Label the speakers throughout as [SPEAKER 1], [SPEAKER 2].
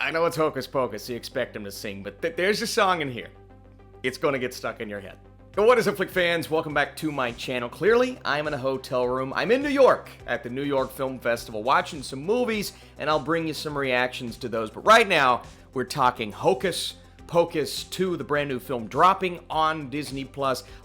[SPEAKER 1] I know it's Hocus Pocus, so you expect him to sing, but there's a song in here. It's gonna get stuck in your head. What is up, Flick fans? Welcome back to my channel. Clearly, I'm in a hotel room. I'm in New York at the New York Film Festival watching some movies, and I'll bring you some reactions to those. But right now, we're talking Hocus Pocus 2, the brand new film dropping on Disney+.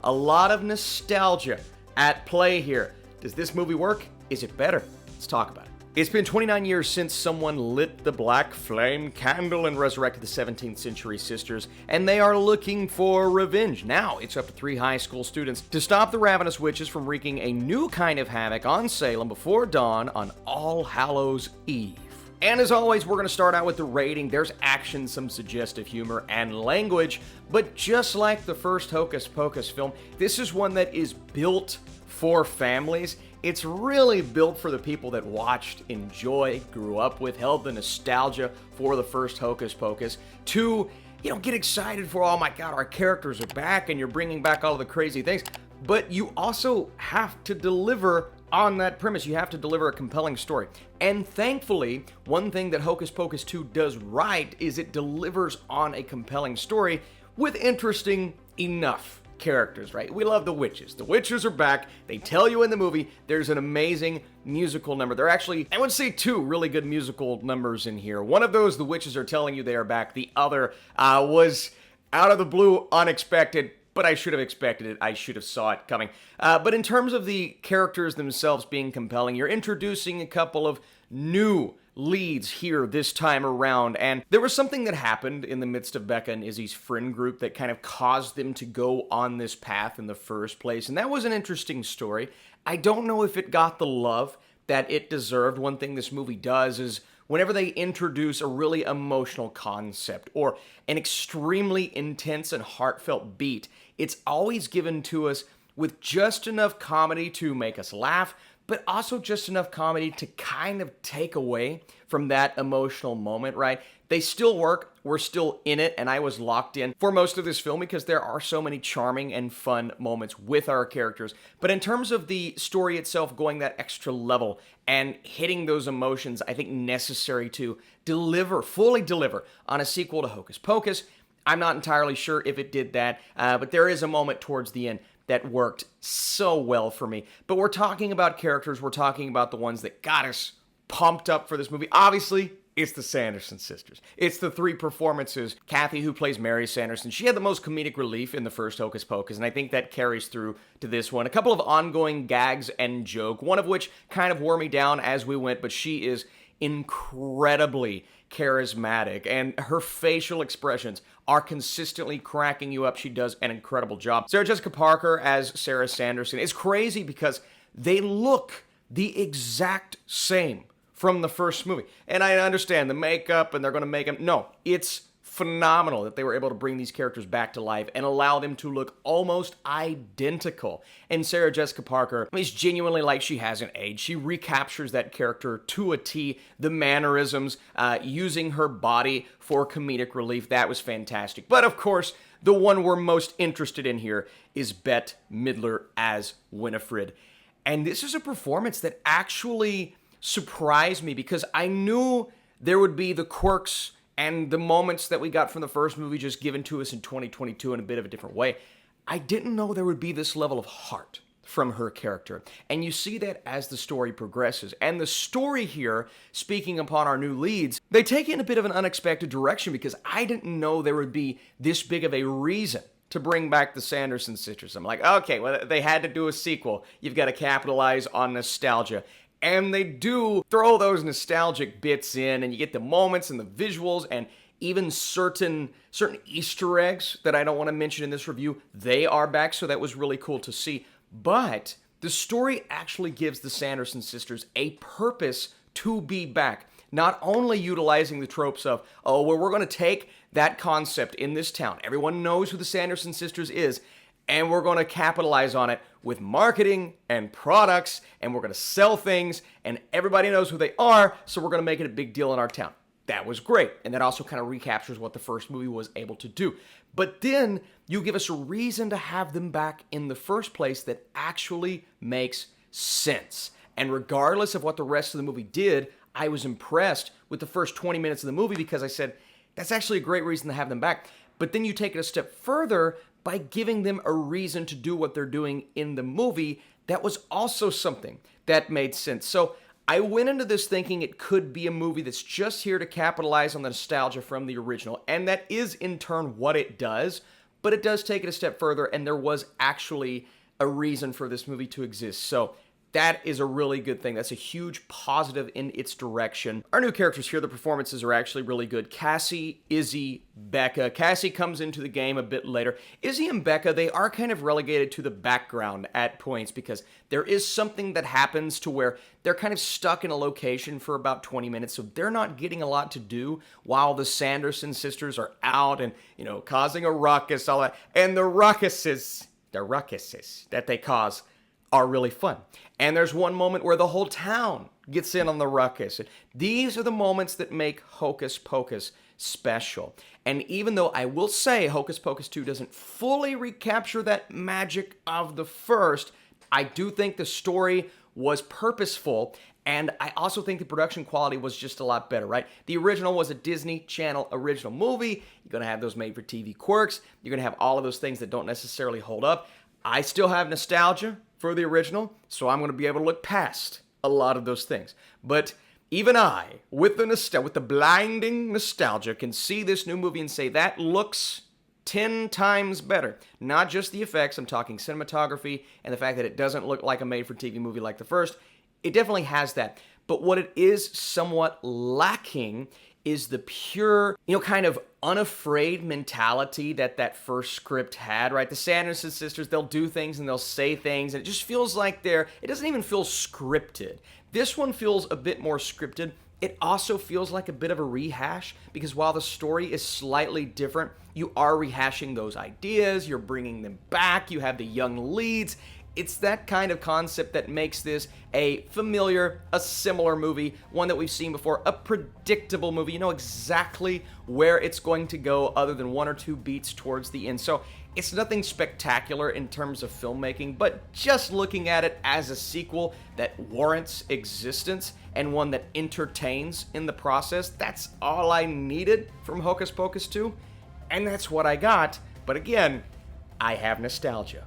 [SPEAKER 1] A lot of nostalgia at play here. Does this movie work? Is it better? Let's talk about it. It's been 29 years since someone lit the black flame candle and resurrected the 17th century sisters, and they are looking for revenge. Now, it's up to 3 high school students to stop the ravenous witches from wreaking a new kind of havoc on Salem before dawn on All Hallows Eve. And as always, we're going to start out with the rating. There's action, some suggestive humor, and language, but just like the first Hocus Pocus film, this is one that is built for families. It's really built for the people that watched, enjoy, grew up with, held the nostalgia for the first Hocus Pocus, to, get excited for, oh my god, our characters are back and you're bringing back all of the crazy things. But you also have to deliver on that premise. You have to deliver a compelling story. And thankfully, one thing that Hocus Pocus 2 does right is it delivers on a compelling story with interesting enough characters, right? We love the witches. The witches are back. They tell you in the movie there's an amazing musical number. There are actually, I would say, 2 really good musical numbers in here. One of those, the witches are telling you they are back. The other was out of the blue, unexpected, but I should have expected it. I should have saw it coming. But in terms of the characters themselves being compelling, you're introducing a couple of new leads here this time around, and there was something that happened in the midst of Becca and Izzy's friend group that kind of caused them to go on this path in the first place, and that was an interesting story. I don't know if it got the love that it deserved. One thing this movie does is whenever they introduce a really emotional concept or an extremely intense and heartfelt beat, it's always given to us with just enough comedy to make us laugh, but also just enough comedy to kind of take away from that emotional moment, right? They still work, we're still in it, and I was locked in for most of this film because there are so many charming and fun moments with our characters. But in terms of the story itself going that extra level and hitting those emotions, I think necessary to fully deliver on a sequel to Hocus Pocus, I'm not entirely sure if it did that, but there is a moment towards the end that worked so well for me. But we're talking about characters, we're talking about the ones that got us pumped up for this movie. Obviously, it's the Sanderson Sisters. It's the 3 performances. Kathy, who plays Mary Sanderson, she had the most comedic relief in the first Hocus Pocus, and I think that carries through to this one. A couple of ongoing gags and joke, one of which kind of wore me down as we went, but she is incredibly charismatic, and her facial expressions are consistently cracking you up. She does an incredible job. Sarah Jessica Parker as Sarah Sanderson is crazy because they look the exact same from the first movie. And I understand the makeup and they're going to make them. No, it's phenomenal that they were able to bring these characters back to life and allow them to look almost identical. And Sarah Jessica Parker is genuinely like she hasn't aged. She recaptures that character to a T, the mannerisms, using her body for comedic relief. That was fantastic. But of course, the one we're most interested in here is Bette Midler as Winifred. And this is a performance that actually surprised me because I knew there would be the quirks and the moments that we got from the first movie just given to us in 2022 in a bit of a different way. I didn't know there would be this level of heart from her character. And you see that as the story progresses. And the story here, speaking upon our new leads, they take it in a bit of an unexpected direction because I didn't know there would be this big of a reason to bring back the Sanderson Sisters. I'm like, okay, well, they had to do a sequel. You've got to capitalize on nostalgia. And they do throw those nostalgic bits in, and you get the moments and the visuals and even certain Easter eggs that I don't want to mention in this review. They are back, so that was really cool to see. But the story actually gives the Sanderson Sisters a purpose to be back. Not only utilizing the tropes of, oh, well, we're going to take that concept in this town. Everyone knows who the Sanderson Sisters is, and we're going to capitalize on it with marketing and products, and we're going to sell things, and everybody knows who they are, so we're going to make it a big deal in our town. That was great, and that also kind of recaptures what the first movie was able to do. But then you give us a reason to have them back in the first place that actually makes sense. And regardless of what the rest of the movie did, I was impressed with the first 20 minutes of the movie because I said, that's actually a great reason to have them back. But then you take it a step further by giving them a reason to do what they're doing in the movie. That was also something that made sense. So I went into this thinking it could be a movie that's just here to capitalize on the nostalgia from the original. And that is in turn what it does. But it does take it a step further, and there was actually a reason for this movie to exist. So that is a really good thing. That's a huge positive in its direction. Our new characters here, the performances are actually really good. Cassie, Izzy, Becca. Cassie comes into the game a bit later. Izzy and Becca, they are kind of relegated to the background at points because there is something that happens to where they're kind of stuck in a location for about 20 minutes, so they're not getting a lot to do while the Sanderson sisters are out and, causing a ruckus, all that. And the ruckuses that they cause are really fun. And there's one moment where the whole town gets in on the ruckus. These are the moments that make Hocus Pocus special. And even though I will say Hocus Pocus 2 doesn't fully recapture that magic of the first, I do think the story was purposeful, and I also think the production quality was just a lot better, right? The original was a Disney Channel original movie. You're going to have those made-for-TV quirks. You're going to have all of those things that don't necessarily hold up. I still have nostalgia for the original, so I'm going to be able to look past a lot of those things. But even I, with the blinding nostalgia, can see this new movie and say that looks 10 times better. Not just the effects, I'm talking cinematography and the fact that it doesn't look like a made-for-TV movie like the first. It definitely has that. But what it is somewhat lacking is the pure, kind of unafraid mentality that first script had, right? The Sanderson sisters, they'll do things and they'll say things, and it just feels like it doesn't even feel scripted. This one feels a bit more scripted. It also feels like a bit of a rehash, because while the story is slightly different, you are rehashing those ideas, you're bringing them back, you have the young leads. It's that kind of concept that makes this a familiar, a similar movie, one that we've seen before, a predictable movie. You know exactly where it's going to go other than one or two beats towards the end. So it's nothing spectacular in terms of filmmaking, but just looking at it as a sequel that warrants existence and one that entertains in the process, that's all I needed from Hocus Pocus 2, and that's what I got. But again, I have nostalgia.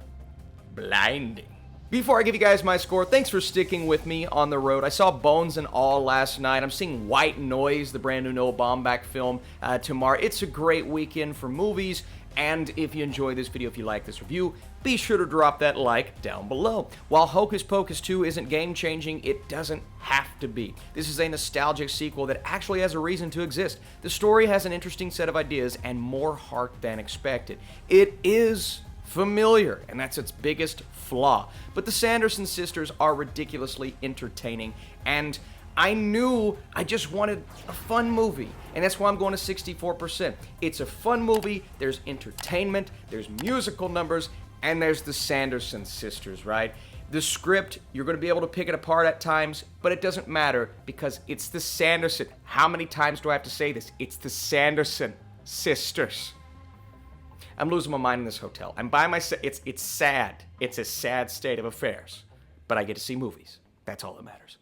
[SPEAKER 1] Blinding. Before I give you guys my score, thanks for sticking with me on the road. I saw Bones and All last night. I'm seeing White Noise, the brand new Noah Baumbach film, tomorrow. It's a great weekend for movies, and if you enjoy this video, if you like this review, be sure to drop that like down below. While Hocus Pocus 2 isn't game-changing, it doesn't have to be. This is a nostalgic sequel that actually has a reason to exist. The story has an interesting set of ideas and more heart than expected. It is familiar, and that's its biggest flaw. But the Sanderson sisters are ridiculously entertaining, and I knew I just wanted a fun movie, and that's why I'm going to 64%. It's a fun movie, there's entertainment, there's musical numbers, and there's the Sanderson sisters, right? The script, you're going to be able to pick it apart at times, but it doesn't matter because it's the Sanderson. How many times do I have to say this? It's the Sanderson sisters. I'm losing my mind in this hotel. I'm by myself. It's sad. It's a sad state of affairs. But I get to see movies. That's all that matters.